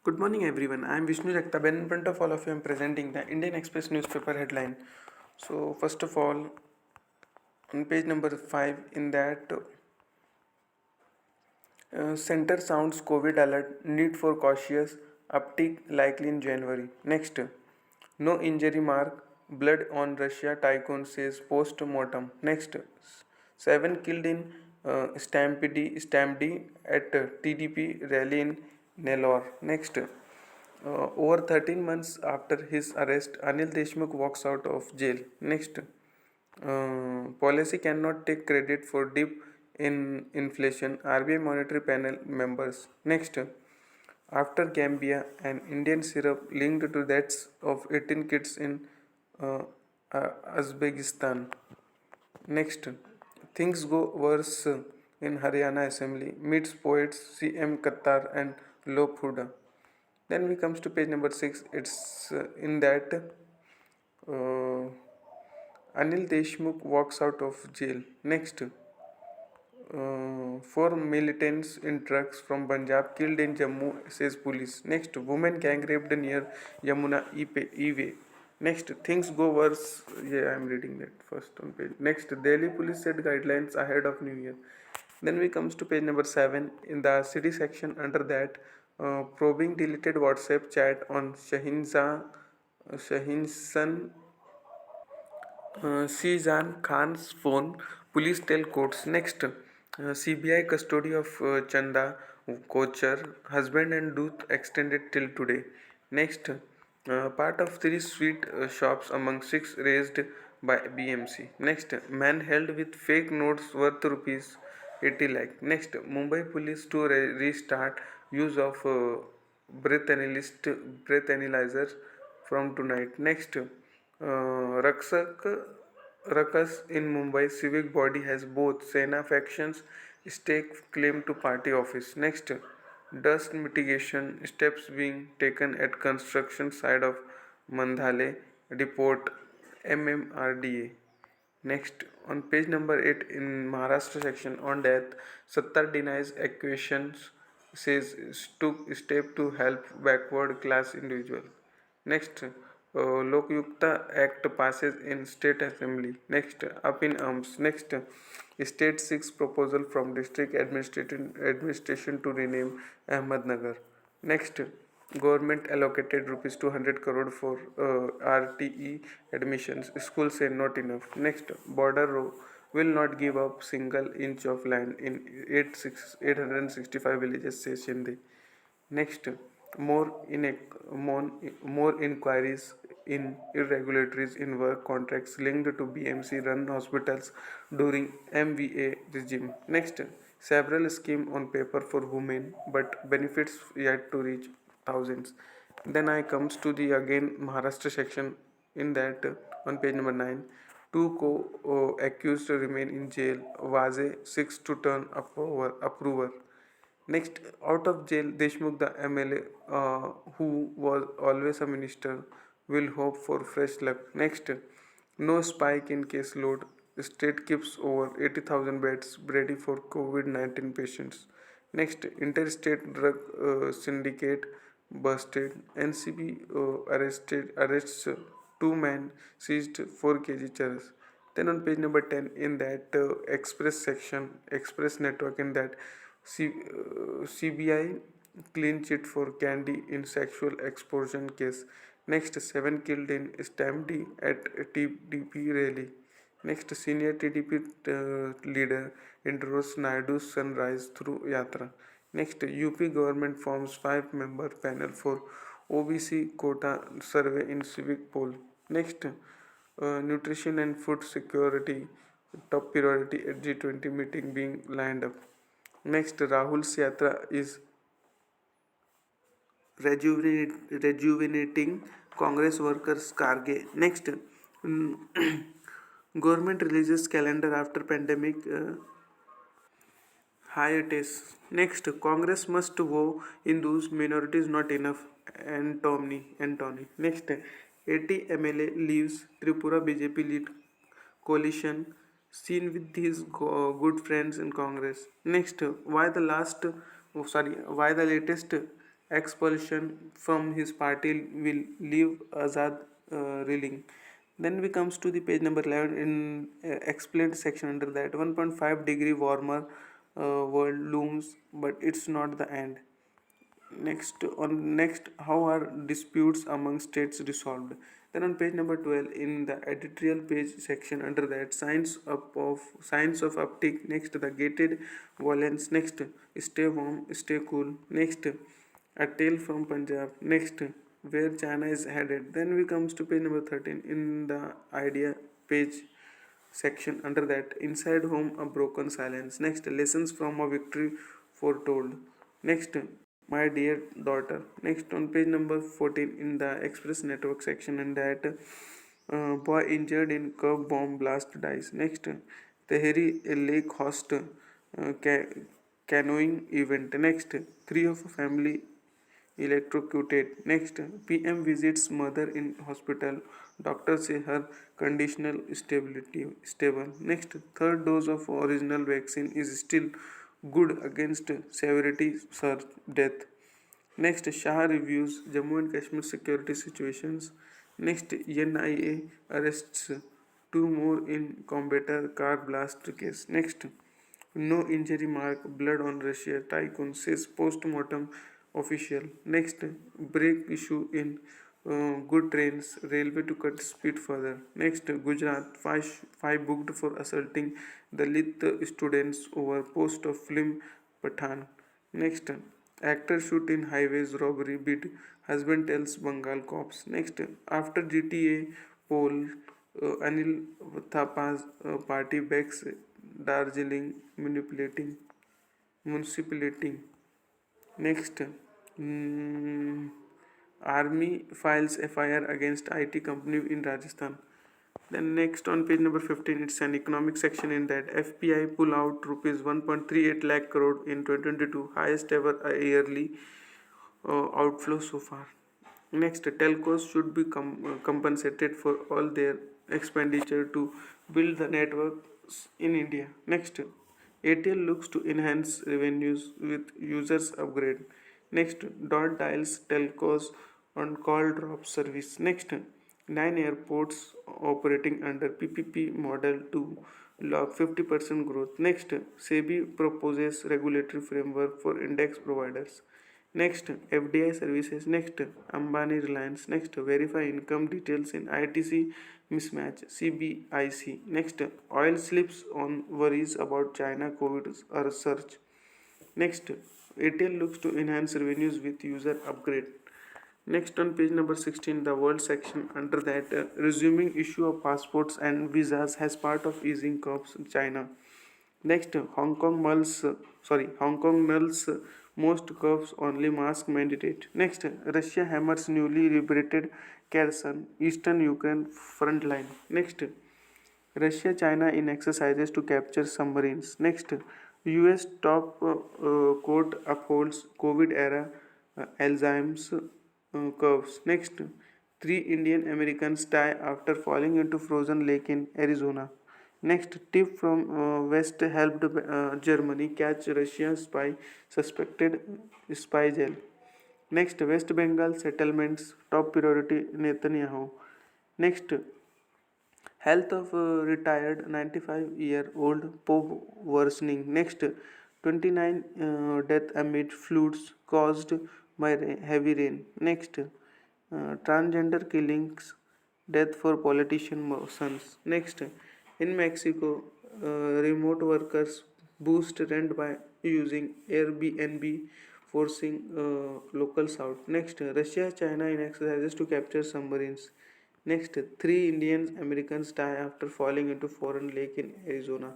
Good morning, everyone. I am Vishnu Jagtap, and in front of all of you, I am presenting the Indian Express newspaper headline. So, first of all, on page number 5, in that center sounds COVID alert, need for cautious uptick likely in January. Next, no injury mark, blood on Russia tycoon says post mortem. Next, 7 killed in stampede at TDP rally in Nellore. Next, over 13 months after his arrest, Anil Deshmukh walks out of jail. Next, policy cannot take credit for dip in inflation. RBI monetary panel members. Next, after Gambia, an Indian syrup linked to deaths of 18 kids in uh, Uzbekistan. Next, things go worse in Haryana Assembly. Meets poets CM Qatar and Lop Huda. Then we comes to page number 6. It's in that Anil Deshmukh walks out of jail. Next, four militants in trucks from Punjab killed in Jammu, says police. Next, woman gang raped near Yamuna E-way. Next, things go worse. Yeah, I am reading that first on page. Next, Delhi police set guidelines ahead of New Year. Then we comes to page number 7. In the city section under that, probing deleted WhatsApp chat on Shahinsan Shizan Khan's phone, police tell courts. Next, CBI custody of Chanda Kochar, husband and youth extended till today. Next, part of three sweet shops among six raised by BMC. Next, man held with fake notes worth rupees 80 lakh. Next, Mumbai police to restart use of breath analyzers from tonight. Next, Raksak Rakas in Mumbai civic body has both Sena factions stake claim to party office. Next, dust mitigation steps being taken at construction site of Mandhale report MMRDA. Next, on page number 8 in Maharashtra section on death, Sattar denies accusations, says took step to help backward class individual. Next, Lokyukta Act passes in State Assembly. Next, up in arms. Next, State seeks proposal from District Administration to rename Ahmednagar. Next, government allocated rupees 200 crore for RTE admissions. Schools say not enough. Next, border row will not give up single inch of land in 865 villages, says Shinde. Next, more in more inquiries in irregularities in work contracts linked to BMC run hospitals during MVA regime. Next, several schemes on paper for women, but benefits yet to reach thousands. Then I comes to the again Maharashtra section in that on page number 9. Two co-accused remain in jail. Waze 6 to turn approver. Next, out of jail, Deshmukh, the MLA, who was always a minister, will hope for fresh luck. Next, no spike in caseload. State keeps over 80,000 beds ready for COVID-19 patients. Next, interstate drug syndicate busted. NCB arrests two men, seized 4 kg charas. Then on page number 10 in that express section, express network in that CBI clean chit for Candy in sexual explosion case. Next, 7 killed in stampede at TDP rally. Next, senior TDP leader introduces Naidu's sunrise through Yatra. Next, UP government forms 5-member panel for OBC quota survey in civic poll. Next, nutrition and food security top priority at G20 meeting being lined up. Next, Rahul's Yatra is rejuvenating Congress workers Karge. Next, government releases calendar after pandemic hiatus. Next, Congress must vow Hindus, minorities not enough. Antony. Next, 80 MLA leaves Tripura BJP lead coalition seen with his good friends in Congress. Next, why the latest expulsion from his party will leave Azad reeling. Then we comes to the page number 11 in explained section under that 1.5 degree warmer world looms, but it's not the end. Next, how are disputes among states resolved? Then on page number 12 in the editorial page section under that science of uptick. Next, the gated violence. Next, stay warm, stay cool. Next, a tale from Punjab. Next, where China is headed. Then we comes to page number 13 in the idea page section under that inside home a broken silence. Next, lessons from a victory foretold. Next, my dear daughter. Next, on page number 14 in the express network section in that boy injured in curb bomb blast dies. Next, Tehri lake host canoeing event. Next, three of a family electrocuted. Next, PM visits mother in hospital. Doctors say her conditional stable. Next, third dose of original vaccine is still good against severity surge death. Next, Shah reviews Jammu and Kashmir security situations. Next, NIA arrests two more in combater car blast case. Next, no injury mark, blood on Russia. Tycoon says post-mortem official. Next, brake issue in good trains. Railway to cut speed further. Next, Gujarat five booked for assaulting Dalit students over post of film Pathan. Next, actor shoot in highways robbery bid. Husband tells Bengal cops. Next, after GTA poll, Anil Thapa's party backs Darjeeling municipality. Next, Army files FIR against IT company in Rajasthan. Then next on page number 15, it's an economic section in that FPI pull out rupees 1.38 lakh crore in 2022, highest ever yearly outflow so far. Next, telcos should be compensated for all their expenditure to build the networks in India. Next, ATL looks to enhance revenues with users upgrade. Next, dot dials telcos on call drop service. Next, 9 airports operating under PPP model to log 50% growth. Next, SEBI proposes regulatory framework for index providers. Next, FDI services. Next, Ambani Reliance. Next, verify income details in ITC mismatch CBIC. Next, oil slips on worries about China COVID surge. Next, ATL looks to enhance revenues with user upgrade. Next on page number 16, the world section under that resuming issue of passports and visas as part of easing curbs in China. Next, Hong Kong nulls most curbs only mask mandate. Next, Russia hammers newly liberated Kherson, eastern Ukraine front line. Next, Russia China in exercises to capture submarines. Next, US top court upholds COVID era Alzheimer's curves. Next, three Indian Americans die after falling into frozen lake in Arizona. Next, tip from West helped Germany catch Russian spy suspected spy gel. Next, West Bengal settlements top priority Netanyahu. Next, health of retired 95-year-old Pope worsening. Next, 29 death amid floods caused by heavy rain. Next, transgender killings, death for politician sons. Next, in Mexico, remote workers boost rent by using Airbnb, forcing locals out. Next, Russia China in exercises to capture submarines. Next, three Indian Americans die after falling into foreign lake in Arizona.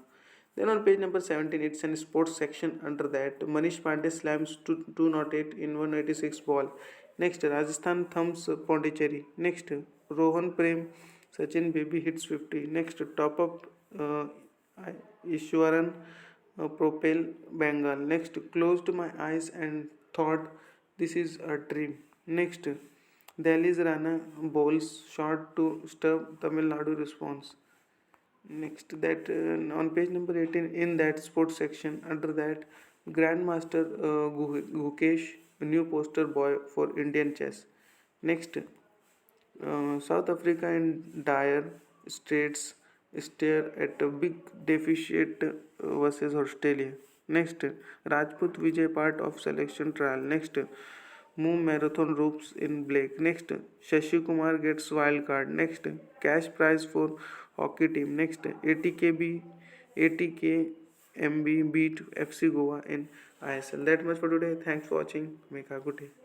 Then on page number 17, it's an sports section under that. Manish Pandey slams 208 in 186 ball. Next, Rajasthan thumbs Pondicherry. Next, Rohan Prem Sachin baby hits 50. Next, top up uh, Ishwaran propel Bengal. Next, closed my eyes and thought this is a dream. Next, Delhi's Rana bowls short to stub Tamil Nadu response. Next, that on page number 18 in that sports section under that Grandmaster Gukesh new poster boy for Indian chess. Next, South Africa in dire straits stare at a big deficit versus Australia. Next, Rajput Vijay part of selection trial. Next, Moon marathon ropes in Blake. Next, Shashi Kumar gets wild card. Next, cash prize for hockey team. Next, ATKMB beat FC Goa in ISL. That much for today. Thanks for watching. Make a good day.